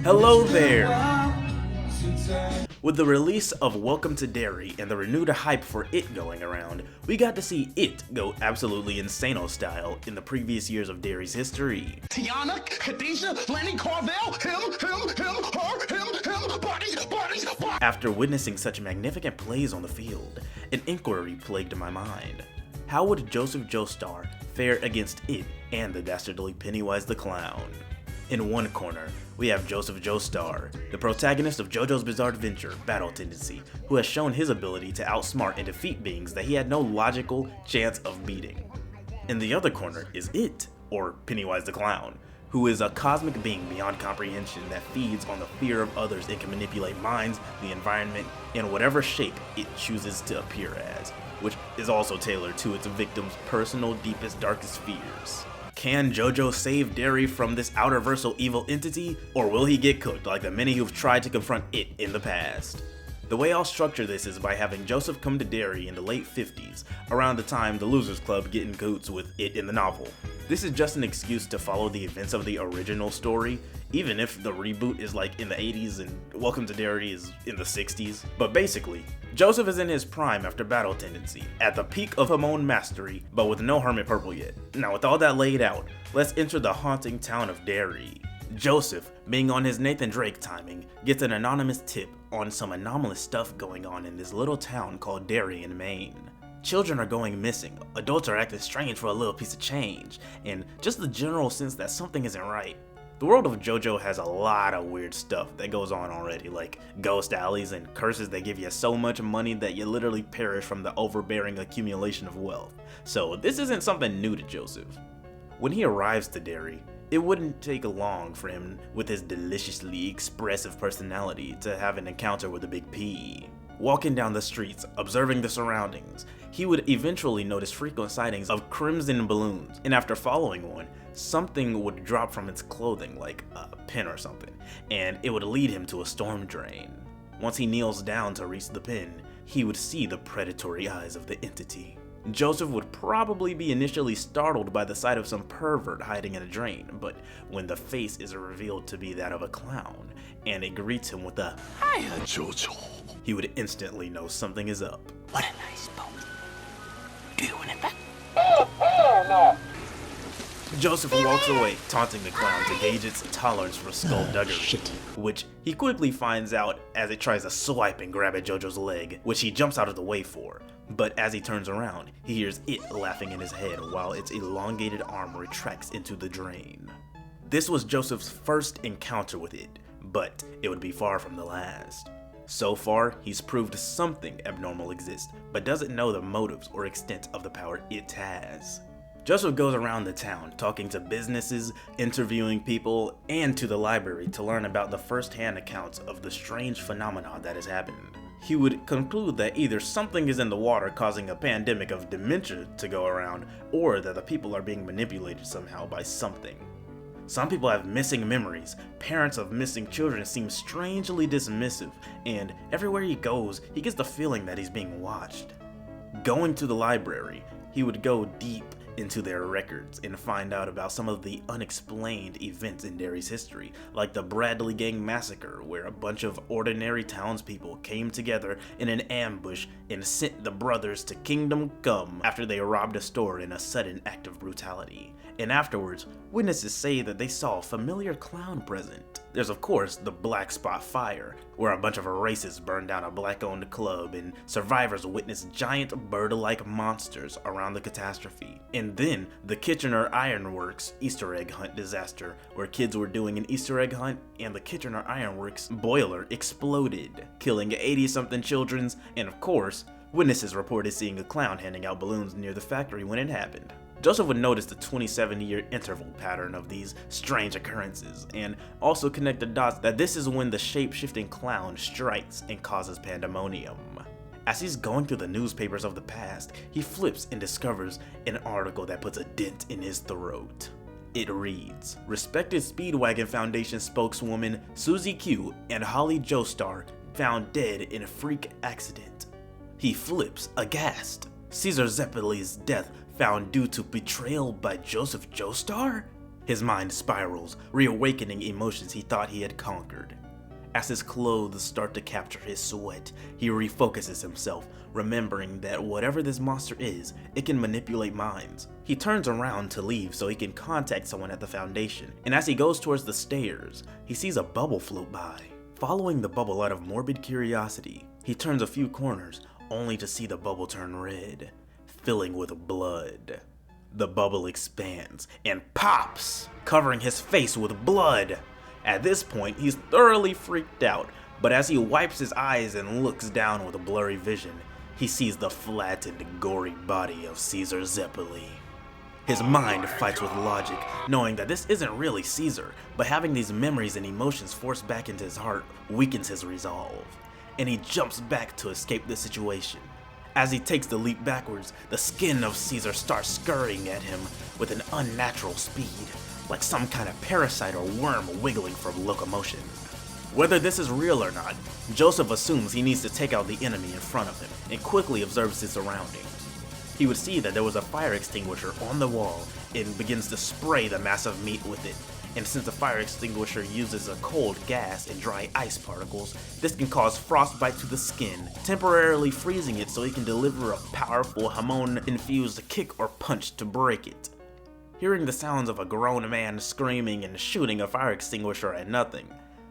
Hello there! With the release of Welcome to Derry and the renewed hype for it going around, we got to see it go absolutely insano style in the previous years of Derry's history. Tiana, Khadijah, Lenny, Carvel, him, her, him, bodies. After witnessing such magnificent plays on the field, an inquiry plagued my mind. How would Joseph Joestar fare against it and the dastardly Pennywise the Clown? In one corner, we have Joseph Joestar, the protagonist of JoJo's Bizarre Adventure, Battle Tendency, who has shown his ability to outsmart and defeat beings that he had no logical chance of beating. In the other corner is it, or Pennywise the Clown, who is a cosmic being beyond comprehension that feeds on the fear of others and can manipulate minds, the environment, in whatever shape it chooses to appear as, which is also tailored to its victim's personal, deepest, darkest fears. Can JoJo save Derry from this outerversal evil entity, or will he get cooked like the many who've tried to confront it in the past? The way I'll structure this is by having Joseph come to Derry in the late 50s, around the time the Losers Club get in cahoots with it in the novel. This is just an excuse to follow the events of the original story, even if the reboot is like in the 80s and Welcome to Derry is in the 60s. But basically, Joseph is in his prime after Battle Tendency, at the peak of Hamon mastery, but with no Hermit Purple yet. Now with all that laid out, let's enter the haunting town of Derry. Joseph, being on his Nathan Drake timing, gets an anonymous tip on some anomalous stuff going on in this little town called Derry in Maine. Children are going missing, adults are acting strange for a little piece of change, and just the general sense that something isn't right. The world of JoJo has a lot of weird stuff that goes on already, like ghost alleys and curses that give you so much money that you literally perish from the overbearing accumulation of wealth. So this isn't something new to Joseph. When he arrives to Derry, it wouldn't take long for him, with his deliciously expressive personality, to have an encounter with a big P. Walking down the streets, observing the surroundings, he would eventually notice frequent sightings of crimson balloons, and after following one, something would drop from its clothing, like a pin or something, and it would lead him to a storm drain. Once he kneels down to reach the pin, he would see the predatory eyes of the entity. Joseph would probably be initially startled by the sight of some pervert hiding in a drain, but when the face is revealed to be that of a clown, and it greets him with a "Hiya, Jojo," he would instantly know something is up. What a nice boat. Do you want it back? Joseph walks away, taunting the clown to gauge its tolerance for skullduggery, which he quickly finds out as it tries to swipe and grab at JoJo's leg, which he jumps out of the way for. But as he turns around, he hears it laughing in his head while its elongated arm retracts into the drain. This was Joseph's first encounter with it, but it would be far from the last. So far, he's proved something abnormal exists, but doesn't know the motives or extent of the power it has. Joseph goes around the town, talking to businesses, interviewing people, and to the library to learn about the first-hand accounts of the strange phenomenon that has happened. He would conclude that either something is in the water causing a pandemic of dementia to go around, or that the people are being manipulated somehow by something. Some people have missing memories, parents of missing children seem strangely dismissive, and everywhere he goes, he gets the feeling that he's being watched. Going to the library, he would go deep into their records and find out about some of the unexplained events in Derry's history, like the Bradley Gang Massacre, where a bunch of ordinary townspeople came together in an ambush and sent the brothers to Kingdom Come after they robbed a store in a sudden act of brutality. And afterwards, witnesses say that they saw a familiar clown present. There's of course the Black Spot Fire, where a bunch of racists burned down a black-owned club and survivors witnessed giant bird-like monsters around the catastrophe. And then the Kitchener Ironworks Easter egg hunt disaster, where kids were doing an Easter egg hunt and the Kitchener Ironworks boiler exploded, killing 80-something children, and of course, witnesses reported seeing a clown handing out balloons near the factory when it happened. Joseph would notice the 27-year interval pattern of these strange occurrences, and also connect the dots that this is when the shape-shifting clown strikes and causes pandemonium. As he's going through the newspapers of the past, he flips and discovers an article that puts a dent in his throat. It reads, "Respected Speedwagon Foundation spokeswoman Susie Q and Holly Joestar found dead in a freak accident." He flips, aghast. Caesar Zeppeli's death found due to betrayal by Joseph Joestar? His mind spirals, reawakening emotions he thought he had conquered. As his clothes start to capture his sweat, he refocuses himself, remembering that whatever this monster is, it can manipulate minds. He turns around to leave so he can contact someone at the Foundation, and as he goes towards the stairs, he sees a bubble float by. Following the bubble out of morbid curiosity, he turns a few corners, only to see the bubble turn red, filling with blood. The bubble expands and pops, covering his face with blood. At this point, he's thoroughly freaked out, but as he wipes his eyes and looks down with a blurry vision, he sees the flattened, gory body of Caesar Zeppeli. His mind fights with logic, knowing that this isn't really Caesar, but having these memories and emotions forced back into his heart weakens his resolve, and he jumps back to escape the situation. As he takes the leap backwards, the skin of Caesar starts scurrying at him with an unnatural speed, like some kind of parasite or worm wiggling for locomotion. Whether this is real or not, Joseph assumes he needs to take out the enemy in front of him and quickly observes his surroundings. He would see that there was a fire extinguisher on the wall and begins to spray the massive meat with it. And since the fire extinguisher uses a cold gas and dry ice particles, this can cause frostbite to the skin, temporarily freezing it so he can deliver a powerful hormone-infused kick or punch to break it. Hearing the sounds of a grown man screaming and shooting a fire extinguisher at nothing,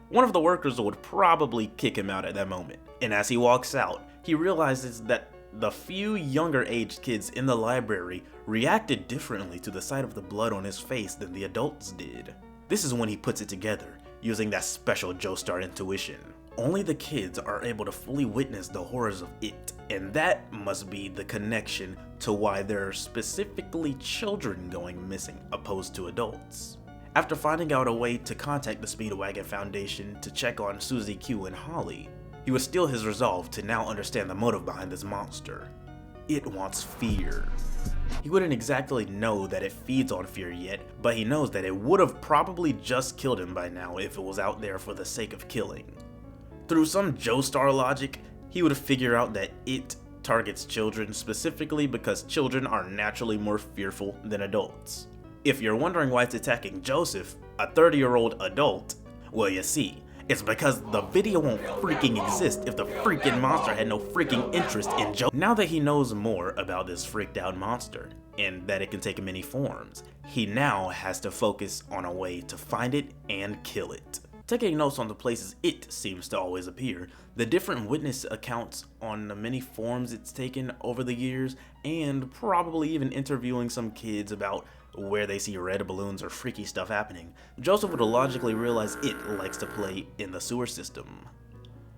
one of the workers would probably kick him out at that moment. And as he walks out, he realizes that the few younger aged kids in the library reacted differently to the sight of the blood on his face than the adults did. This is when he puts it together, using that special Joestar intuition. Only the kids are able to fully witness the horrors of it, and that must be the connection to why there are specifically children going missing opposed to adults. After finding out a way to contact the Speedwagon Foundation to check on Susie Q and Holly, he would steel his resolve to now understand the motive behind this monster. It wants fear. He wouldn't exactly know that it feeds on fear yet, but he knows that it would have probably just killed him by now if it was out there for the sake of killing. Through some Joestar logic, he would figure out that it targets children specifically because children are naturally more fearful than adults. If you're wondering why it's attacking Joseph, a 30-year-old adult, well, you see, it's because the video won't freaking exist if the freaking monster had no freaking interest in Joseph. Now that he knows more about this freaked out monster, and that it can take many forms, he now has to focus on a way to find it and kill it. Taking notes on the places it seems to always appear, the different witness accounts on the many forms it's taken over the years, and probably even interviewing some kids about where they see red balloons or freaky stuff happening, Joseph would logically realize it likes to play in the sewer system.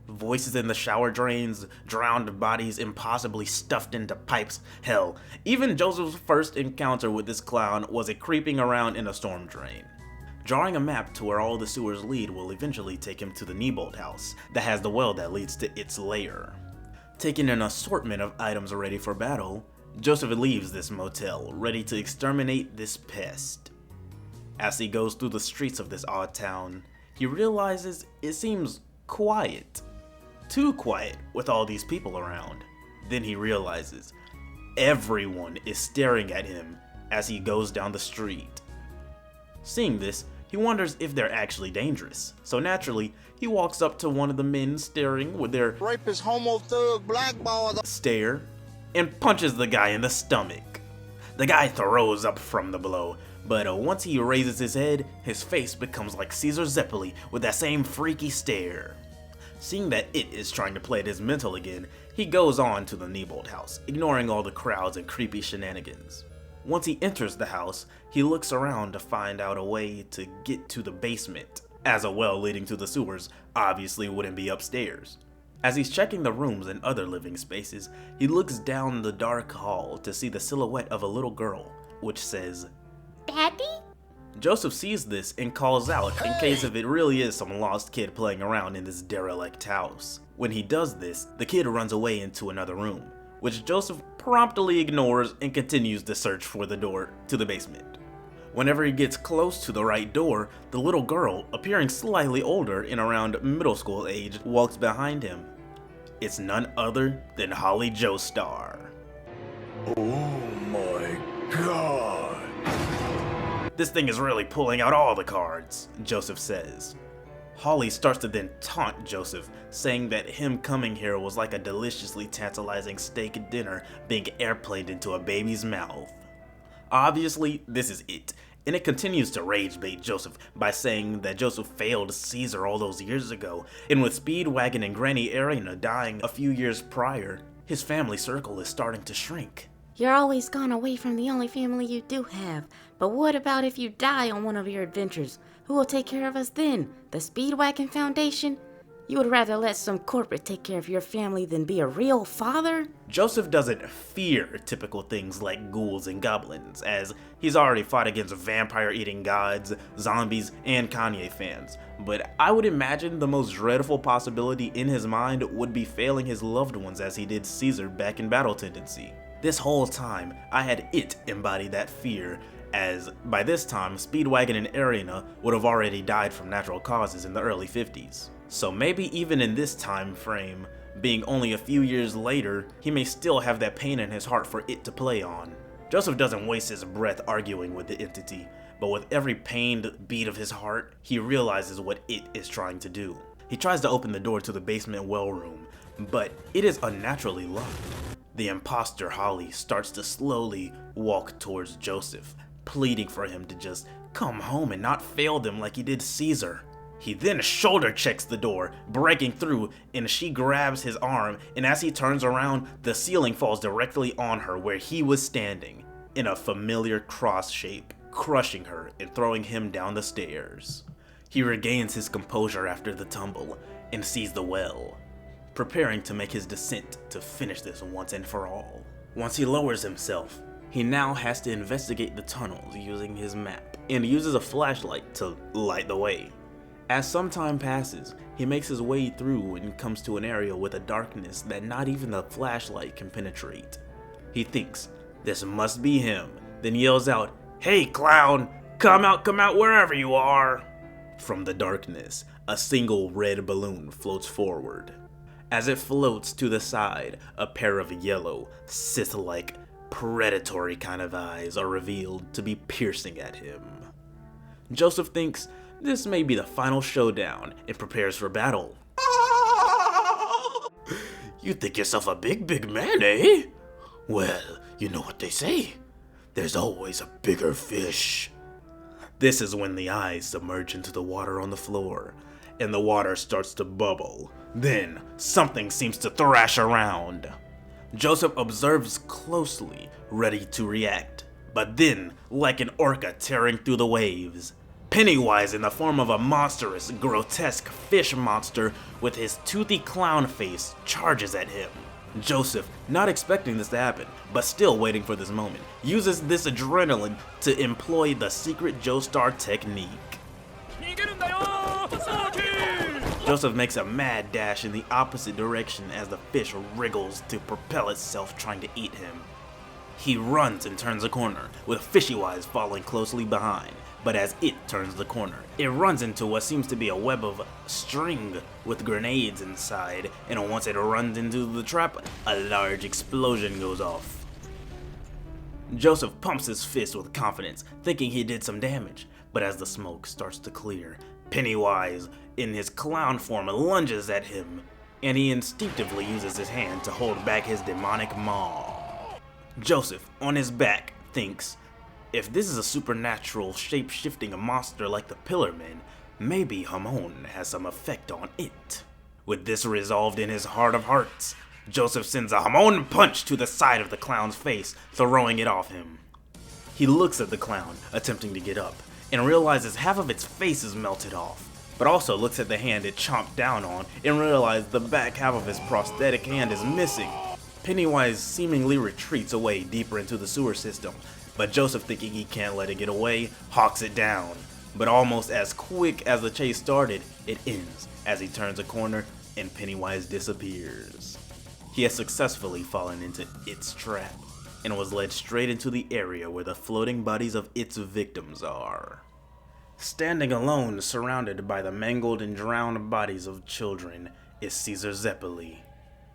Voices in the shower drains, drowned bodies impossibly stuffed into pipes. Hell, even Joseph's first encounter with this clown was it creeping around in a storm drain. Drawing a map to where all the sewers lead will eventually take him to the Neibolt house that has the well that leads to its lair. Taking an assortment of items ready for battle, Joseph leaves this motel, ready to exterminate this pest. As he goes through the streets of this odd town, he realizes it seems quiet. Too quiet with all these people around. Then he realizes everyone is staring at him as he goes down the street. Seeing this, he wonders if they're actually dangerous, so naturally, he walks up to one of the men staring with their rapist, homo, thug, blackball stare and punches the guy in the stomach. The guy throws up from the blow, but once he raises his head, his face becomes like Caesar Zeppeli with that same freaky stare. Seeing that it is trying to play at his mental again, he goes on to the Neibolt house, ignoring all the crowds and creepy shenanigans. Once he enters the house, he looks around to find out a way to get to the basement, as a well leading to the sewers obviously wouldn't be upstairs. As he's checking the rooms and other living spaces, he looks down the dark hall to see the silhouette of a little girl, which says, "Daddy?" Joseph sees this and calls out in case if it really is some lost kid playing around in this derelict house. When he does this, the kid runs away into another room, which Joseph promptly ignores and continues to search for the door to the basement. Whenever he gets close to the right door, the little girl, appearing slightly older and around middle school age, walks behind him. It's none other than Holly Joestar. Oh my god. This thing is really pulling out all the cards, Joseph says. Holly starts to then taunt Joseph, saying that him coming here was like a deliciously tantalizing steak dinner being airplaned into a baby's mouth. Obviously, this is it, and it continues to rage bait Joseph by saying that Joseph failed Caesar all those years ago, and with Speedwagon and Granny Arena dying a few years prior, his family circle is starting to shrink. You're always gone away from the only family you do have. But what about if you die on one of your adventures? Who will take care of us then? The Speedwagon Foundation? You would rather let some corporate take care of your family than be a real father? Joseph doesn't fear typical things like ghouls and goblins, as he's already fought against vampire-eating gods, zombies, and Kanye fans. But I would imagine the most dreadful possibility in his mind would be failing his loved ones as he did Caesar back in Battle Tendency. This whole time, I had it embody that fear, as by this time, Speedwagon and Arena would have already died from natural causes in the early 50s. So maybe even in this time frame, being only a few years later, he may still have that pain in his heart for it to play on. Joseph doesn't waste his breath arguing with the entity, but with every pained beat of his heart, he realizes what it is trying to do. He tries to open the door to the basement well room, but it is unnaturally locked. The imposter Holly starts to slowly walk towards Joseph, pleading for him to just come home and not fail them like he did Caesar. He then shoulder checks the door, breaking through, and she grabs his arm, and as he turns around, the ceiling falls directly on her where he was standing, in a familiar cross shape, crushing her and throwing him down the stairs. He regains his composure after the tumble, and sees the well, preparing to make his descent to finish this once and for all. Once he lowers himself, he now has to investigate the tunnels using his map, and uses a flashlight to light the way. As some time passes, he makes his way through and comes to an area with a darkness that not even the flashlight can penetrate. He thinks, this must be him, then yells out, "Hey clown, come out wherever you are!" From the darkness, a single red balloon floats forward. As it floats to the side, a pair of yellow, Sith-like, predatory kind of eyes are revealed to be piercing at him. Joseph thinks this may be the final showdown and prepares for battle. You think yourself a big man, eh? Well, you know what they say. There's always a bigger fish. This is when the eyes submerge into the water on the floor, and the water starts to bubble. Then, something seems to thrash around. Joseph observes closely, ready to react. But then, like an orca tearing through the waves, Pennywise in the form of a monstrous, grotesque fish monster with his toothy clown face charges at him. Joseph, not expecting this to happen, but still waiting for this moment, uses this adrenaline to employ the secret Joestar technique. Joseph makes a mad dash in the opposite direction as the fish wriggles to propel itself trying to eat him. He runs and turns a corner, with Pennywise following closely behind. But as it turns the corner, it runs into what seems to be a web of string with grenades inside, and once it runs into the trap, a large explosion goes off. Joseph pumps his fist with confidence, thinking he did some damage, but as the smoke starts to clear, Pennywise, in his clown form, lunges at him, and he instinctively uses his hand to hold back his demonic maw. Joseph, on his back, thinks, if this is a supernatural shape-shifting monster like the Pillar Men, maybe Hamon has some effect on it. With this resolved in his heart of hearts, Joseph sends a Hamon punch to the side of the clown's face, throwing it off him. He looks at the clown, attempting to get up, and realizes half of its face is melted off, but also looks at the hand it chomped down on and realizes the back half of his prosthetic hand is missing. Pennywise seemingly retreats away deeper into the sewer system, but Joseph, thinking he can't let it get away, hawks it down. But almost as quick as the chase started, it ends as he turns a corner and Pennywise disappears. He has successfully fallen into its trap and was led straight into the area where the floating bodies of its victims are. Standing alone, surrounded by the mangled and drowned bodies of children, is Caesar Zeppeli.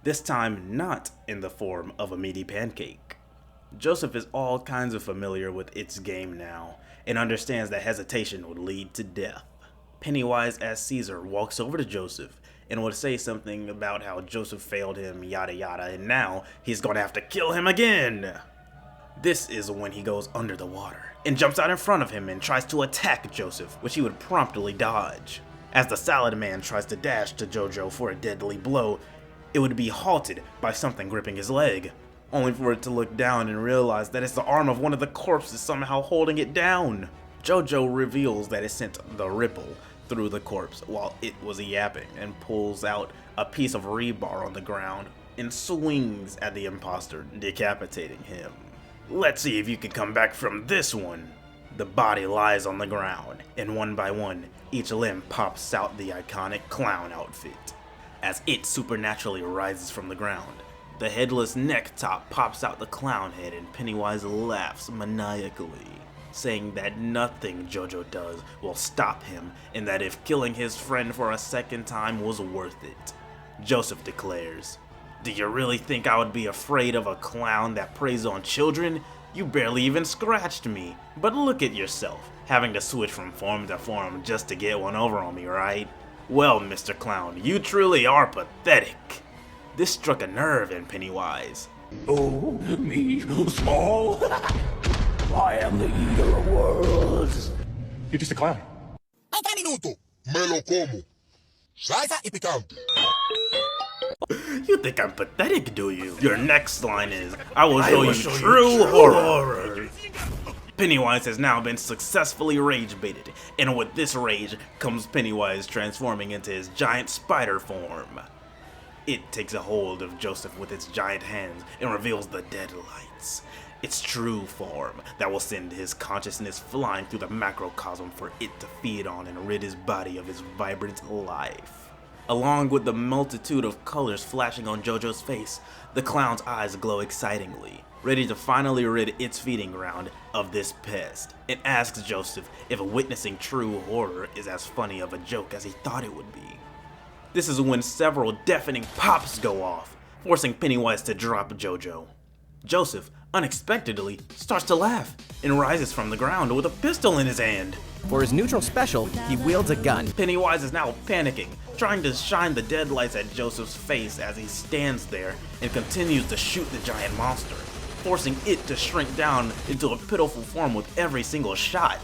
This time not in the form of a meaty pancake. Joseph is all kinds of familiar with its game now, and understands that hesitation would lead to death. Pennywise as Caesar walks over to Joseph and would say something about how Joseph failed him, yada yada, and now he's gonna have to kill him again. This is when he goes under the water and jumps out in front of him and tries to attack Joseph, which he would promptly dodge. As the Salad Man tries to dash to Jojo for a deadly blow, it would be halted by something gripping his leg, only for it to look down and realize that it's the arm of one of the corpses somehow holding it down. Jojo reveals that it sent the ripple through the corpse while it was yapping and pulls out a piece of rebar on the ground and swings at the imposter, decapitating him. Let's see if you can come back from this one. The body lies on the ground, and one by one, each limb pops out the iconic clown outfit. As it supernaturally rises from the ground, the headless neck top pops out the clown head and Pennywise laughs maniacally, saying that nothing Jojo does will stop him and that if killing his friend for a second time was worth it. Joseph declares, "Do you really think I would be afraid of a clown that preys on children? You barely even scratched me. But look at yourself, having to switch from form to form just to get one over on me, right? Well, Mr. Clown, you truly are pathetic." This struck a nerve in Pennywise. Oh, me, small? I am the eater of worlds. You're just a clown. Hasta minuto. Me lo como. Salsa y picante. You think I'm pathetic, do you? Your next line is, I will show you true horror. Pennywise has now been successfully rage baited, and with this rage comes Pennywise transforming into his giant spider form. It takes a hold of Joseph with its giant hands and reveals the deadlights, its true form that will send his consciousness flying through the macrocosm for it to feed on and rid his body of his vibrant life. Along with the multitude of colors flashing on Jojo's face, the clown's eyes glow excitingly, ready to finally rid its feeding ground of this pest, and asks Joseph if witnessing true horror is as funny of a joke as he thought it would be. This is when several deafening pops go off, forcing Pennywise to drop Jojo. Joseph, unexpectedly, starts to laugh and rises from the ground with a pistol in his hand. For his neutral special, he wields a gun. Pennywise is now panicking, trying to shine the deadlights at Joseph's face as he stands there and continues to shoot the giant monster, forcing it to shrink down into a pitiful form with every single shot.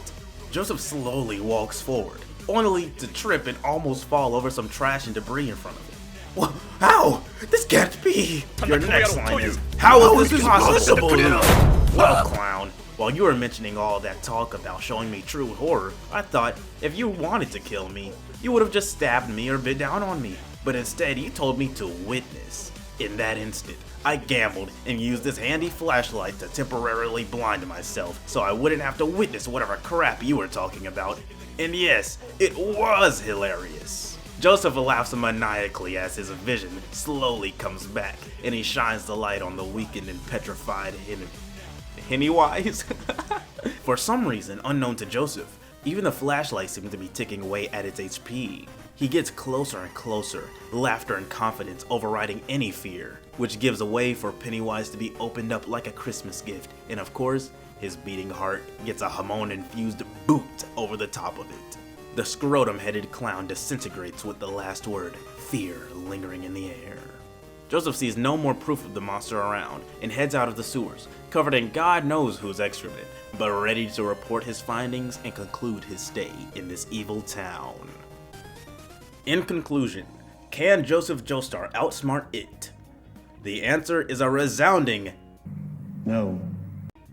Joseph slowly walks forward, only to trip and almost fall over some trash and debris in front of him. Well, how? This can't be! Your next line is, how is this possible? Well, clown, while you were mentioning all that talk about showing me true horror, I thought if you wanted to kill me, you would have just stabbed me or bit down on me. But instead, you told me to witness. In that instant, I gambled and used this handy flashlight to temporarily blind myself so I wouldn't have to witness whatever crap you were talking about. And yes, it was hilarious. Joseph laughs maniacally as his vision slowly comes back and he shines the light on the weakened and petrified Pennywise. For some reason unknown to Joseph, even the flashlight seems to be ticking away at its HP. He gets closer and closer, laughter and confidence overriding any fear, which gives a way for Pennywise to be opened up like a Christmas gift, and of course, his beating heart gets a hormone-infused boot over the top of it. The scrotum-headed clown disintegrates with the last word, fear, lingering in the air. Joseph sees no more proof of the monster around and heads out of the sewers, covered in God knows whose excrement, but ready to report his findings and conclude his stay in this evil town. In conclusion, can Joseph Joestar outsmart it? The answer is a resounding No.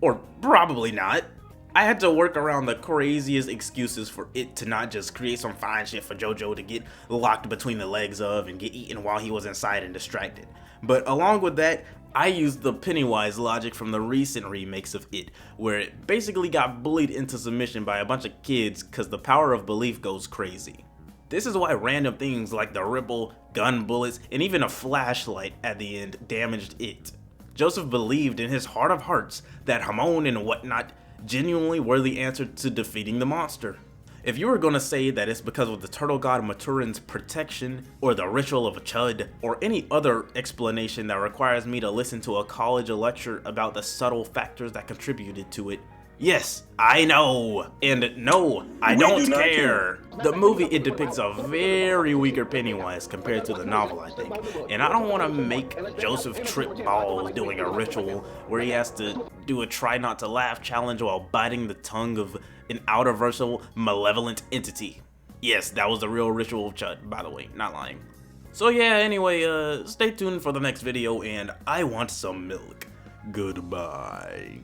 or probably not. I had to work around the craziest excuses for it to not just create some fine shit for Jojo to get locked between the legs of and get eaten while he was inside and distracted. But along with that, I used the Pennywise logic from the recent remakes of it, where it basically got bullied into submission by a bunch of kids cause the power of belief goes crazy. This is why random things like the ripple, gun bullets, and even a flashlight at the end damaged it. Joseph believed in his heart of hearts that Hamon and whatnot genuinely were the answer to defeating the monster. If you were gonna say that it's because of the turtle god Maturin's protection, or the ritual of Chud, or any other explanation that requires me to listen to a college lecture about the subtle factors that contributed to it, Yes, I know. And no, I don't care. The movie, it depicts a very weaker Pennywise compared to the novel, I think. And I don't want to make Joseph trip balls doing a ritual where he has to do a try not to laugh challenge while biting the tongue of an outer-versal malevolent entity. Yes, that was the real ritual of Chud, by the way, not lying. So yeah, anyway, stay tuned for the next video, and I want some milk. Goodbye.